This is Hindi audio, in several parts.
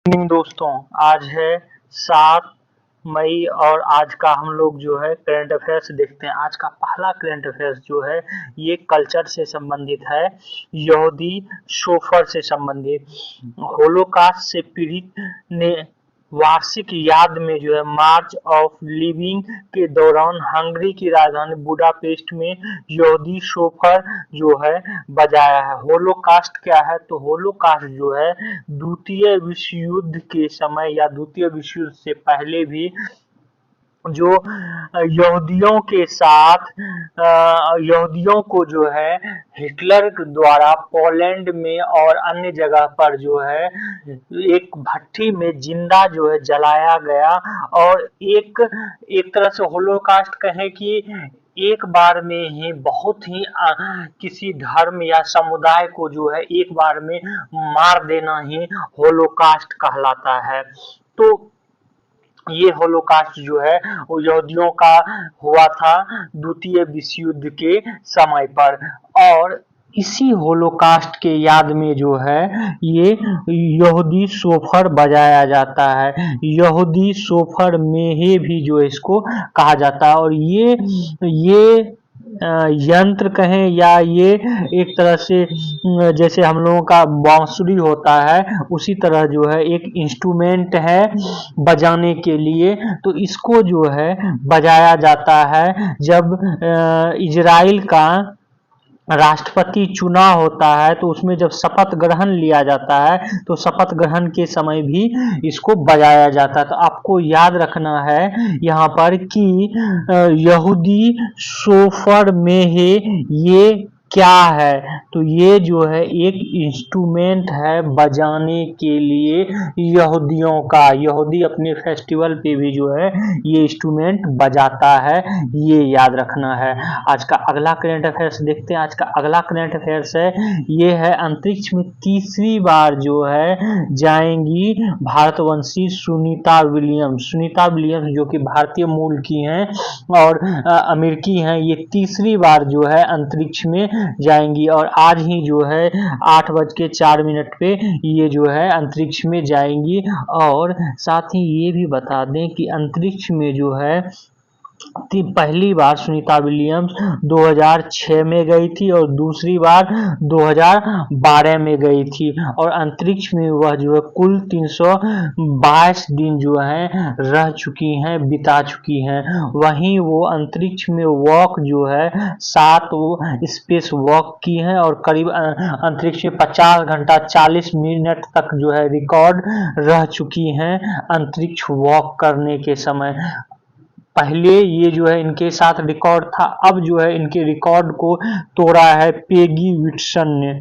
इवनिंग दोस्तों, आज है 7 मई और आज का हम लोग जो है करंट अफेयर्स देखते हैं। आज का पहला करंट अफेयर्स जो है ये कल्चर से संबंधित है, यहूदी शोफर से संबंधित। होलोकास्ट से पीड़ित ने वार्षिक याद में जो है मार्च ऑफ लिविंग के दौरान हंगरी की राजधानी बुडापेस्ट में यहूदी शोफर जो है बजाया है। होलोकास्ट क्या है? तो होलोकास्ट जो है द्वितीय विश्व युद्ध के समय या द्वितीय विश्व युद्ध से पहले भी जो यहूदियों के साथ यहूदियों को जो है हिटलर द्वारा पोलैंड में और अन्य जगह पर जो है एक भट्टी में जिंदा जो है जलाया गया। और एक तरह से होलोकास्ट कहें कि एक बार में ही बहुत ही किसी धर्म या समुदाय को जो है एक बार में मार देना ही होलोकास्ट कहलाता है। तो ये होलोकास्ट जो है वो यहूदियों का हुआ था द्वितीय विश्व युद्ध के समय पर। और इसी होलोकास्ट के याद में जो है ये यहूदी शोफर बजाया जाता है। यहूदी शोफर मेहे भी जो इसको कहा जाता है। और ये यंत्र कहें या ये एक तरह से जैसे हम लोगों का बांसुरी होता है उसी तरह जो है एक इंस्ट्रूमेंट है बजाने के लिए। तो इसको जो है बजाया जाता है जब इजराइल का राष्ट्रपति चुना होता है, तो उसमें जब शपथ ग्रहण लिया जाता है तो शपथ ग्रहण के समय भी इसको बजाया जाता है। तो आपको याद रखना है यहाँ पर कि यहूदी शोफर में है ये क्या है? तो ये जो है एक इंस्ट्रूमेंट है बजाने के लिए यहूदियों का। यहूदी अपने फेस्टिवल पे भी जो है ये इंस्ट्रूमेंट बजाता है, ये याद रखना है। आज का अगला करंट अफेयर्स देखते हैं। आज का अगला करंट अफेयर्स है ये है अंतरिक्ष में तीसरी बार जो है जाएंगी भारतवंशी सुनीता विलियम्स। सुनीता विलियम्स जो कि भारतीय मूल की हैं और अमेरिकी हैं, ये तीसरी बार जो है अंतरिक्ष में जाएंगी। और आज ही जो है 8:04 पे ये जो है अंतरिक्ष में जाएंगी। और साथ ही ये भी बता दें कि अंतरिक्ष में जो है पहली बार सुनीता विलियम्स 2006 में गई थी और दूसरी बार 2012 में गई थी। और अंतरिक्ष में वह जो है कुल 322 दिन जो है रह चुकी हैं, बिता चुकी हैं। वहीं वो अंतरिक्ष में वॉक जो है 7 स्पेस वॉक की हैं और करीब अंतरिक्ष में 50 घंटा 40 मिनट तक जो है रिकॉर्ड रह चुकी हैं अंतरिक्ष वॉक करने के समय। पहले ये जो है इनके साथ रिकॉर्ड था, अब जो है इनके रिकॉर्ड को तोड़ा है पेगी विटसन ने।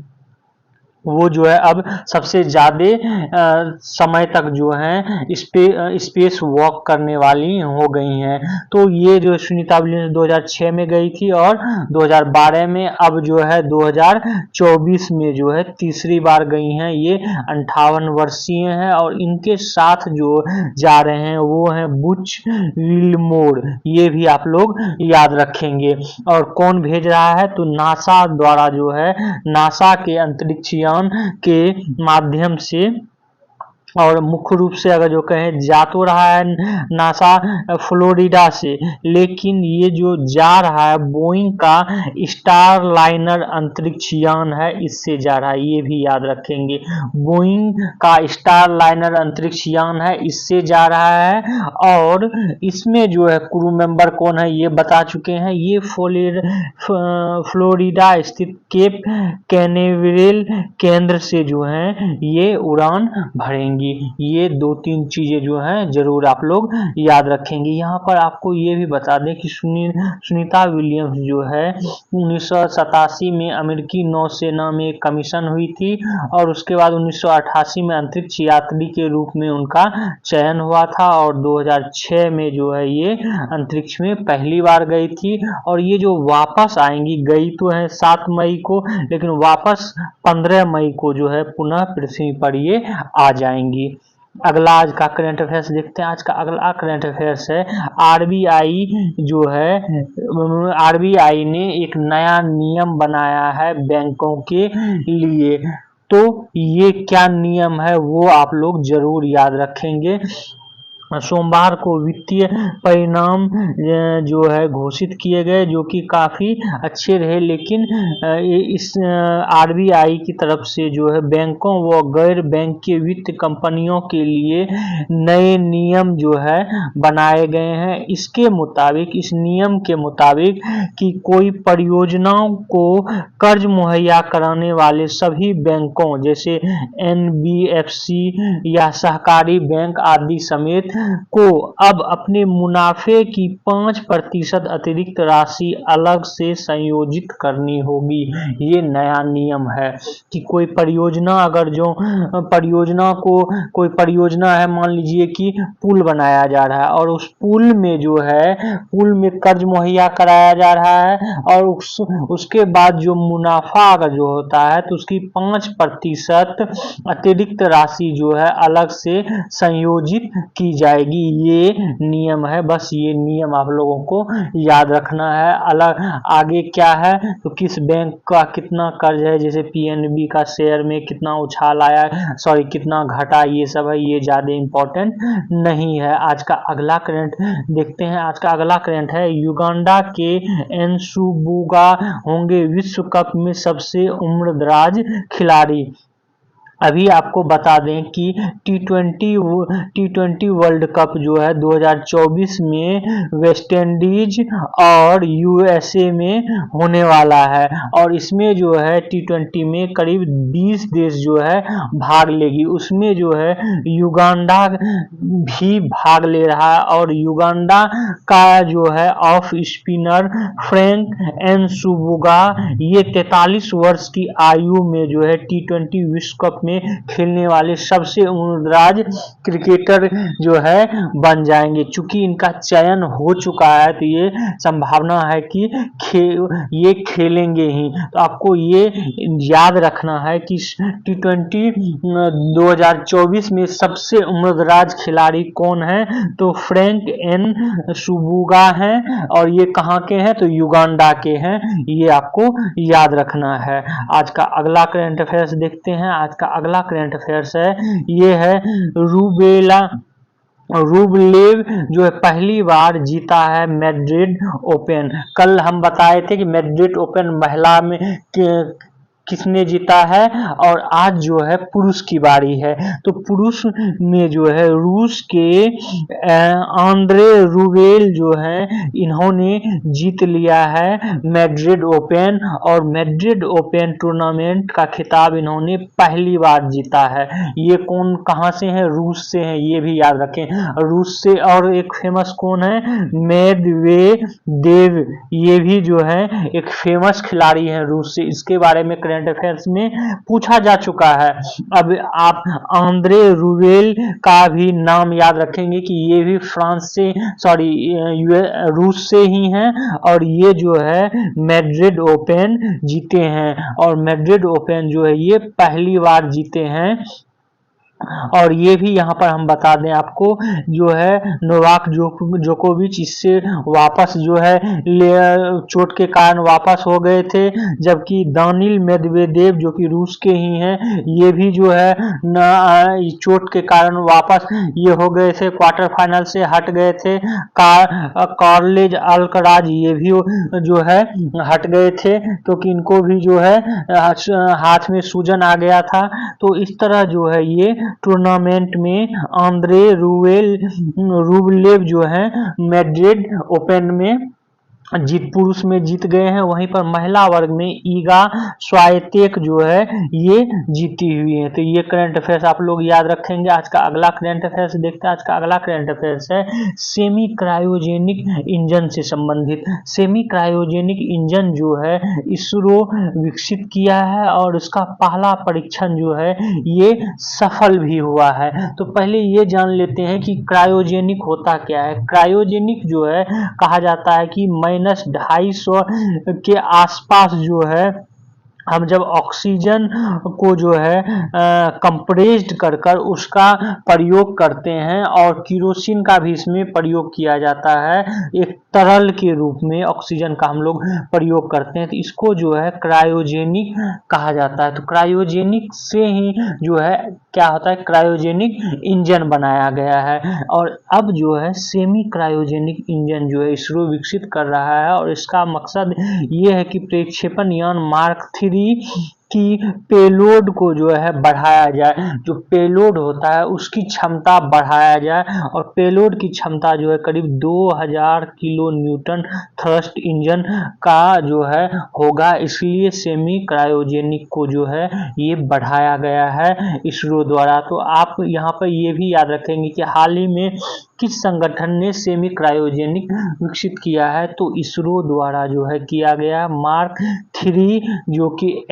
वो जो है अब सबसे ज्यादा समय तक जो है स्पेस वॉक करने वाली हो गई हैं। तो ये जो सुनीता विलियम्स 2006 में गई थी और 2012 में, अब जो है 2024 में जो है तीसरी बार गई हैं। ये 58 वर्षीय हैं और इनके साथ जो जा रहे हैं वो हैं बुच विल्मोर। ये भी आप लोग याद रखेंगे। और कौन भेज रहा है? तो नासा द्वारा जो है नासा के अंतरिक्ष के माध्यम से। और मुख्य रूप से अगर जो कहें जा तो रहा है नासा फ्लोरिडा से, लेकिन ये जो जा रहा है बोइंग का स्टार लाइनर अंतरिक्ष यान है, इससे जा रहा है। ये भी याद रखेंगे, बोइंग का स्टार लाइनर अंतरिक्ष यान है, इससे जा रहा है। और इसमें जो है क्रू मेंबर कौन है ये बता चुके हैं। ये फ्लोरिडा स्थित केप कैनेवरेल केंद्र से जो है ये उड़ान भरेंगे। ये 2-3 चीजें जो हैं जरूर आप लोग याद रखेंगे। यहाँ पर आपको ये भी बता दें कि सुनीता विलियम्स जो है 1987 में अमेरिकी नौसेना में कमीशन हुई थी और उसके बाद 1988 में अंतरिक्ष यात्री के रूप में उनका चयन हुआ था। और 2006 में जो है ये अंतरिक्ष में पहली बार गई थी। और ये जो वापस आएंगी, गई तो है 7 मई को, लेकिन वापस 15 मई को जो है पुनः पृथ्वी पर ये आ जाएंगी। अगला आज का करंट अफेयर्स देखते हैं। आज का अगला करंट अफेयर्स है आरबीआई जो है आरबीआई ने एक नया नियम बनाया है बैंकों के लिए। तो ये क्या नियम है वो आप लोग जरूर याद रखेंगे। सोमवार को वित्तीय परिणाम जो है घोषित किए गए, जो कि काफ़ी अच्छे रहे, लेकिन इस आरबीआई की तरफ से जो है बैंकों व गैर बैंकिंग वित्त कंपनियों के लिए नए नियम जो है बनाए गए हैं। इसके मुताबिक, इस नियम के मुताबिक कि कोई परियोजनाओं को कर्ज मुहैया कराने वाले सभी बैंकों जैसे एनबीएफसी या सहकारी बैंक आदि समेत को अब अपने मुनाफे की 5% अतिरिक्त राशि अलग से संयोजित करनी होगी। ये नया नियम है कि कोई परियोजना, अगर जो परियोजना को, कोई परियोजना है, मान लीजिए कि पुल बनाया जा रहा है और उस पुल में जो है, पुल में कर्ज मुहैया कराया जा रहा है और उसके बाद जो मुनाफा अगर जो होता है तो उसकी 5% अतिरिक्त राशि जो है अलग से संयोजित की जाएगी। ये नियम है, बस ये नियम आप लोगों को याद रखना है। अलग आगे क्या है तो किस बैंक का कितना कर्ज है, जैसे पीएनबी का शेयर में कितना उछाल आया, सॉरी कितना घटा, ये सब है, ये ज़्यादा इम्पोर्टेंट नहीं है। आज का अगला करंट देखते हैं। आज का अगला करंट है युगांडा के एनसुबुगा होंगे विश्व कप में सबसे उम्रदराज खिलाड़ी। अभी आपको बता दें कि टी20 वर्ल्ड कप जो है 2024 में वेस्ट इंडीज और यूएसए में होने वाला है और इसमें जो है टी20 में करीब 20 देश जो है भाग लेगी। उसमें जो है युगांडा भी भाग ले रहा है और युगांडा का जो है ऑफ स्पिनर फ्रैंक एनसुबुगा ये 43 वर्ष की आयु में जो है टी20 विश्व कप में खेलने वाले सबसे उम्रदराज क्रिकेटर जो है बन जाएंगे। चूंकि इनका चयन हो चुका है तो ये संभावना है कि ये खेलेंगे ही। तो आपको ये याद रखना है कि टी20 2024 में सबसे उम्रदराज खिलाड़ी कौन है, तो फ्रैंक एनसुबुगा हैं और ये कहाँ के हैं तो युगांडा के हैं। ये आपको याद रखना है। आज का अगला करंट अफेयर्स देखते हैं। आज का अगला करंट अफेयर्स है, ये है रूबलेव जो है पहली बार जीता है मैड्रिड ओपन। कल हम बताए थे कि मैड्रिड ओपन महिला में किसने जीता है और आज जो है पुरुष की बारी है। तो पुरुष में जो है रूस के आंद्रे रूबेल जो है इन्होंने जीत लिया है मैड्रिड ओपन और मैड्रिड ओपन टूर्नामेंट का खिताब इन्होंने पहली बार जीता है। ये कौन, कहाँ से है, रूस से है, ये भी याद रखें, रूस से। और एक फेमस कौन है, मेदवेदेव, ये भी जो है एक फेमस खिलाड़ी है रूस से। इसके बारे में करंट अफेयर्स में पूछा जा चुका है। अब आप आंद्रे रूबेल का भी नाम याद रखेंगे कि ये भी फ्रांस से, सॉरी रूस से ही हैं और ये जो है मैड्रिड ओपन जीते हैं और मैड्रिड ओपन जो है ये पहली बार जीते हैं। और ये भी यहाँ पर हम बता दें आपको, जो है नोवाक जोकोविच इससे वापस जो है चोट के कारण वापस हो गए थे, जबकि दानिल मेदवेदेव जो कि रूस के ही हैं ये भी जो है चोट के कारण वापस ये हो गए थे, क्वार्टर फाइनल से हट गए थे। कार्लेज अल्कराज ये भी जो है हट गए थे क्योंकि इनको भी जो है हाथ में सूजन आ गया था। तो इस तरह जो है ये टूर्नामेंट में आंद्रे रूबलेव जो है मैड्रिड ओपन में पुरुष में जीत गए हैं। वहीं पर महिला वर्ग में ईगा स्वाइतेक जो है ये जीती हुई है। तो ये करंट अफेयर्स आप लोग याद रखेंगे। आज का अगला करंट अफेयर्स देखते हैं। आज का अगला करंट अफेयर्स है सेमी क्रायोजेनिक इंजन से संबंधित। सेमी क्रायोजेनिक इंजन जो है इसरो विकसित किया है और उसका पहला परीक्षण जो है ये सफल भी हुआ है। तो पहले ये जान लेते हैं कि क्रायोजेनिक होता क्या है। क्रायोजेनिक जो है कहा जाता है कि -250 के आसपास जो है हम जब ऑक्सीजन को जो है कंप्रेस्ड कर कर उसका प्रयोग करते हैं, और केरोसिन का भी इसमें प्रयोग किया जाता है, एक तरल के रूप में ऑक्सीजन का हम लोग प्रयोग करते हैं, तो इसको जो है क्रायोजेनिक कहा जाता है। तो क्रायोजेनिक से ही जो है क्या होता है, क्रायोजेनिक इंजन बनाया गया है। और अब जो है सेमी क्रायोजेनिक इंजन जो है इसरो विकसित कर रहा है, और इसका मकसद ये है कि प्रक्षेपण यान मार्क 3 की पेलोड को जो है बढ़ाया जाए, जो पेलोड होता है उसकी क्षमता बढ़ाया जाए, और पेलोड की क्षमता जो है करीब 2000 किलो न्यूटन थ्रस्ट इंजन का जो है होगा, इसलिए सेमी क्रायोजेनिक को जो है ये बढ़ाया गया है इसरो द्वारा। तो आप यहाँ पर ये भी याद रखेंगे कि हाल ही में किस संगठन ने सेमी क्रायोजेनिक विकसित किया है, तो इसरो द्वारा जो है किया गया मार्क 3 जो कि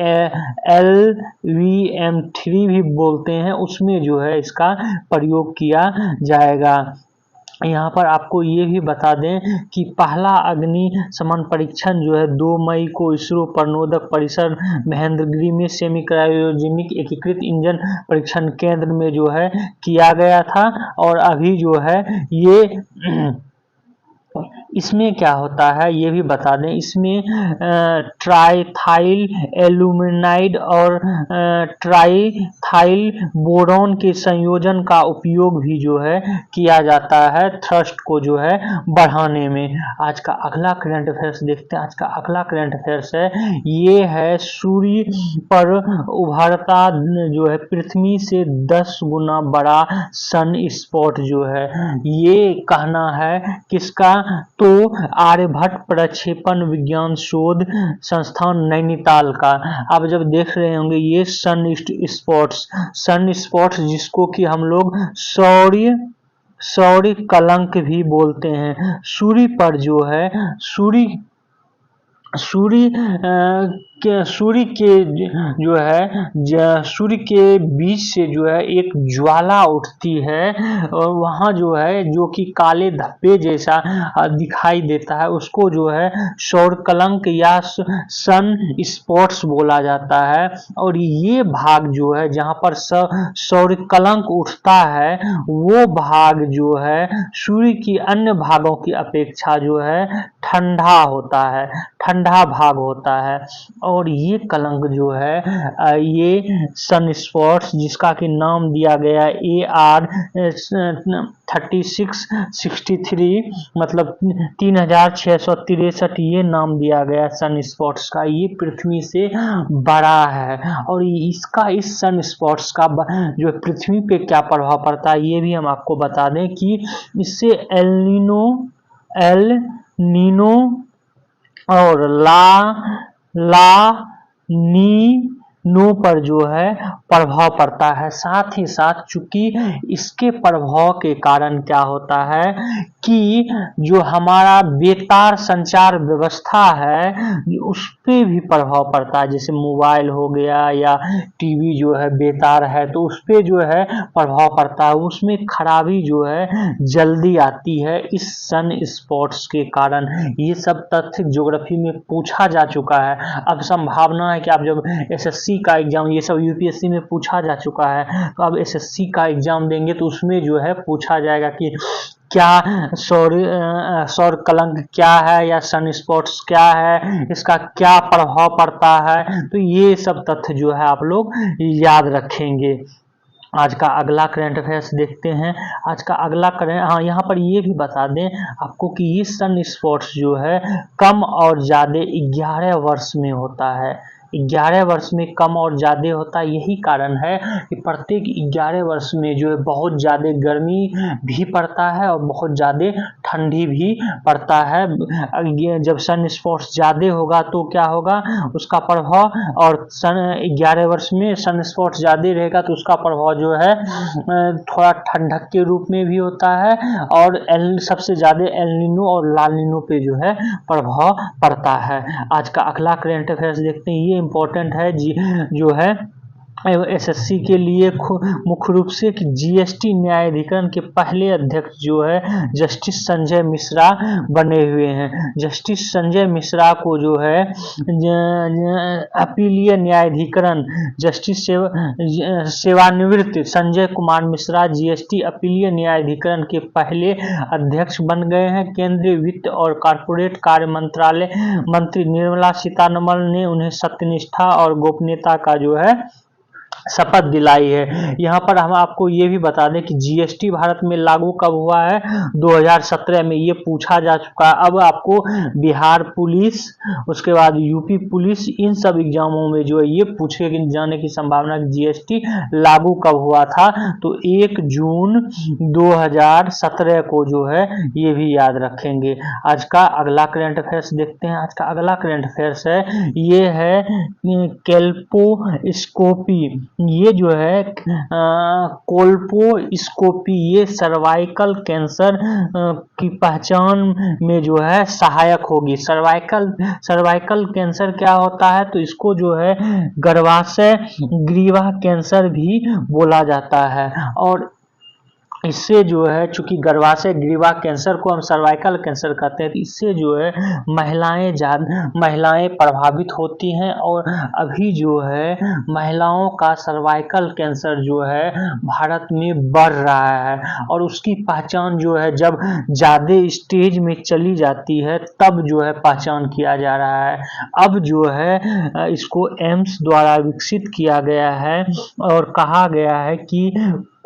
LVM-3 भी बोलते हैं, उसमें जो है इसका प्रयोग किया जाएगा। यहाँ पर आपको ये भी बता दें कि पहला अग्नि शमन परीक्षण जो है 2 मई को इसरो प्रणोदक परिसर महेंद्रगिरी में सेमी क्रायोजेनिक एकीकृत इंजन परीक्षण केंद्र में जो है किया गया था। और अभी जो है ये इसमें क्या होता है ये भी बता दें, इसमें ट्राइथाइल एल्यूमिनाइड और ट्राइथाइल बोरॉन के संयोजन का उपयोग भी जो है किया जाता है थ्रस्ट को जो है बढ़ाने में। आज का अगला करंट अफेयर्स देखते हैं। आज का अगला करंट अफेयर्स है, ये है सूर्य पर उभरता जो है पृथ्वी से 10 गुना बड़ा सन स्पॉट जो है, ये कहना है किसका, तो आर्यभट्ट प्रक्षेपण विज्ञान शोध संस्थान नैनीताल का। आप जब देख रहे होंगे ये सन स्पॉट्स जिसको कि हम लोग सौर्य कलंक भी बोलते हैं। सूर्य पर जो है सूर्य के बीच से जो है एक ज्वाला उठती है, और वहाँ जो है जो कि काले धब्बे जैसा दिखाई देता है, उसको जो है सौर कलंक या सन स्पॉट्स बोला जाता है। और ये भाग जो है जहाँ पर सौर कलंक उठता है, वो भाग जो है सूर्य की अन्य भागों की अपेक्षा जो है ठंडा भाग होता है। और ये कलंक जो है ये सन स्पॉट्स जिसका कि नाम दिया गया AR 3663 मतलब 3663 ये नाम दिया गया सन स्पॉट्स का। ये पृथ्वी से बड़ा है, और इस सन स्पॉट्स का जो पृथ्वी पे क्या प्रभाव पड़ता है ये भी हम आपको बता दें कि इससे एल नीनो और ला नीनो पर जो है प्रभाव पड़ता है। साथ ही साथ चूंकि इसके प्रभाव के कारण क्या होता है कि जो हमारा बेतार संचार व्यवस्था है उस पे भी प्रभाव पड़ता है, जैसे मोबाइल हो गया या टीवी जो है बेतार है तो उस पे जो है प्रभाव पड़ता है, उसमें खराबी जो है जल्दी आती है इस सन स्पॉट्स के कारण। ये सब तथ्य ज्योग्राफी में पूछा जा चुका है। अब संभावना है कि आप जब एसएससी का एग्जाम, ये सब यूपीएससी में पूछा जा चुका है, तो अब एसएससी का एग्जाम देंगे तो उसमें जो है पूछा जाएगा कि क्या सौर कलंक क्या है या सन स्पॉट्स क्या है, इसका क्या प्रभाव पड़ता है, तो ये सब तथ्य जो है आप लोग याद रखेंगे। आज का अगला करंट अफेयर्स देखते हैं। आज का अगला करंट, यहाँ पर ये भी बता दें आपको कि ये सन स्पॉट्स जो है कम और ज़्यादा 11 वर्ष में होता है। 11 वर्ष में कम और ज़्यादा होता है। यही कारण है कि प्रत्येक 11 वर्ष में जो है बहुत ज़्यादा गर्मी भी पड़ता है और बहुत ज़्यादा ठंडी भी पड़ता है। जब सन स्पॉट्स ज़्यादा होगा तो क्या होगा उसका प्रभाव, और सन 11 वर्ष में सन स्पॉट्स ज़्यादा रहेगा तो उसका प्रभाव जो है थोड़ा ठंडक के रूप में भी होता है, और सबसे ज़्यादा एल नीनो और ला नीनो पे जो है प्रभाव पड़ता है। आज का अगला करंट अफेयर्स देखते हैं। ये इम्पोर्टेंट है जो है एसएससी के लिए मुख्य रूप से कि जीएसटी न्यायाधिकरण के पहले अध्यक्ष जो है जस्टिस संजय मिश्रा बने हुए हैं। जस्टिस संजय मिश्रा को जो है अपीलीय न्यायाधिकरण जस्टिस सेवानिवृत्त संजय कुमार मिश्रा जीएसटी अपीलीय न्यायाधिकरण के पहले अध्यक्ष बन गए हैं। केंद्रीय वित्त और कॉर्पोरेट कार्य मंत्रालय मंत्री निर्मला सीतारमण ने उन्हें सत्यनिष्ठा और गोपनीयता का जो है शपथ दिलाई है। यहाँ पर हम आपको ये भी बता दें कि जीएसटी भारत में लागू कब हुआ है, 2017 में, ये पूछा जा चुका है। अब आपको बिहार पुलिस, उसके बाद यूपी पुलिस, इन सब एग्जामों में जो है ये पूछे जाने की संभावना कि जीएसटी लागू कब हुआ था, तो 1 जून 2017 को जो है ये भी याद रखेंगे। आज का अगला करंट अफेयर्स देखते हैं। आज का अगला करंट अफेयर्स है, ये है कोल्पोस्कोपी। ये जो है कोल्पोस्कोपी ये सर्वाइकल कैंसर की पहचान में जो है सहायक होगी। सर्वाइकल कैंसर क्या होता है, तो इसको जो है गर्भाशय ग्रीवा कैंसर भी बोला जाता है। और इससे जो है, चूंकि गर्भाशय ग्रीवा कैंसर को हम सर्वाइकल कैंसर कहते हैं, तो इससे जो है महिलाएं प्रभावित होती हैं। और अभी जो है महिलाओं का सर्वाइकल कैंसर जो है भारत में बढ़ रहा है, और उसकी पहचान जो है जब ज़्यादा स्टेज में चली जाती है तब जो है पहचान किया जा रहा है। अब जो है इसको एम्स द्वारा विकसित किया गया है और कहा गया है कि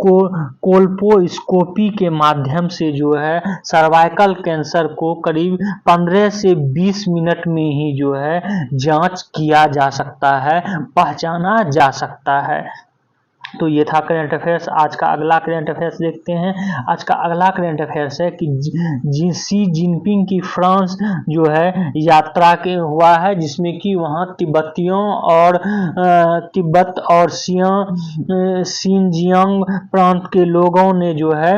कोल्पोस्कोपी के माध्यम से जो है सर्वाइकल कैंसर को करीब 15 से 20 मिनट में ही जो है जांच किया जा सकता है, पहचाना जा सकता है। तो ये था करंट अफेयर्स। आज का अगला करंट अफेयर्स देखते हैं। आज का अगला करंट अफेयर्स है कि शी जिनपिंग की फ्रांस जो है यात्रा के हुआ है, जिसमें कि वहाँ तिब्बतियों और तिब्बत और शिनजियांग प्रांत के लोगों ने जो है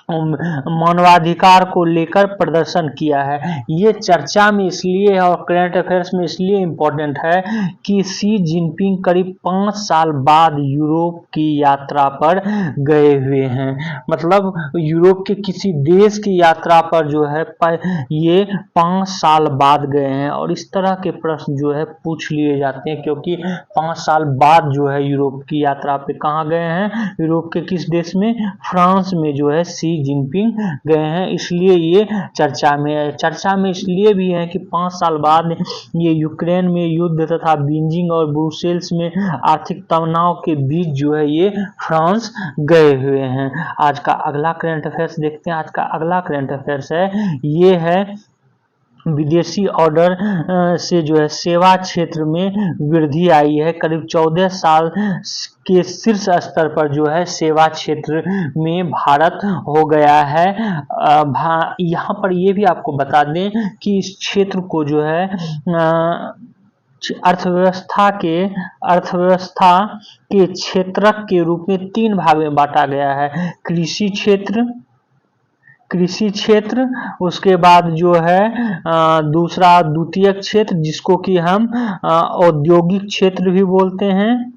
मानवाधिकार को लेकर प्रदर्शन किया है। ये चर्चा में इसलिए और करंट अफेयर्स में इसलिए इम्पोर्टेंट है कि शी जिनपिंग करीब 5 साल बाद यूरोप की यात्रा पर गए हुए हैं। मतलब यूरोप के किसी देश की यात्रा पर जो है ये 5 साल बाद गए हैं। और इस तरह के प्रश्न जो है पूछ लिए जाते हैं, क्योंकि 5 साल बाद जो है यूरोप की यात्रा पे कहाँ गए हैं, यूरोप के किस देश में, फ्रांस में जो है शी जिनपिंग गए हैं। इसलिए ये चर्चा में इसलिए भी है कि 5 साल बाद ये यूक्रेन में युद्ध तथा बीजिंग और ब्रुसेल्स में आर्थिक तनाव के बीच जो है ये फ्रांस गए हुए हैं। आज का अगला करंट अफेयर्स देखते हैं। आज का अगला करंट अफेयर्स है, ये है विदेशी ऑर्डर से जो है सेवा क्षेत्र में वृद्धि आई है। करीब 14 साल के शीर्ष स्तर पर जो है सेवा क्षेत्र में भारत हो गया है। यहाँ पर ये भी आपको बता दें कि इस क्षेत्र को जो है अर्थव्यवस्था के क्षेत्रक के रूप में 3 भाग में बांटा गया है। कृषि क्षेत्र, उसके बाद जो है दूसरा द्वितीयक क्षेत्र जिसको कि हम औद्योगिक क्षेत्र भी बोलते हैं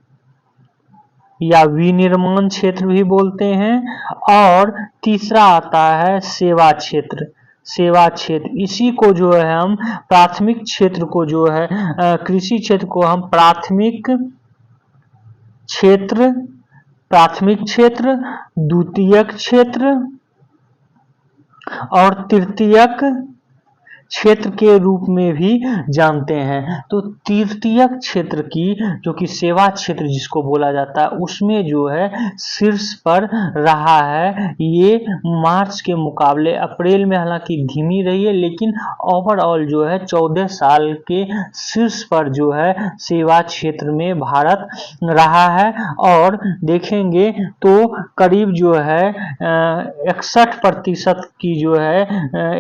या विनिर्माण क्षेत्र भी बोलते हैं, और तीसरा आता है सेवा क्षेत्र। इसी को जो है हम प्राथमिक क्षेत्र को जो है कृषि क्षेत्र को हम प्राथमिक क्षेत्र, द्वितीयक क्षेत्र और तृतीयक क्षेत्र के रूप में भी जानते हैं। तो तृतीयक क्षेत्र की जो कि सेवा क्षेत्र जिसको बोला जाता है, उसमें जो है शीर्ष पर रहा है। ये मार्च के मुकाबले अप्रैल में हालांकि धीमी रही है, लेकिन ओवरऑल जो है 14 साल के शीर्ष पर जो है सेवा क्षेत्र में भारत रहा है। और देखेंगे तो करीब जो है 61% की जो है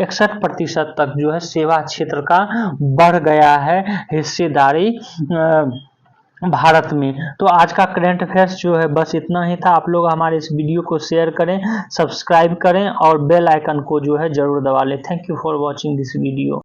61% तक जो है सेवा क्षेत्र का बढ़ गया है हिस्सेदारी भारत में। तो आज का करंट अफेयर्स जो है बस इतना ही था। आप लोग हमारे इस वीडियो को शेयर करें, सब्सक्राइब करें और बेल आइकन को जो है जरूर दबा लें। Thank you for watching this video.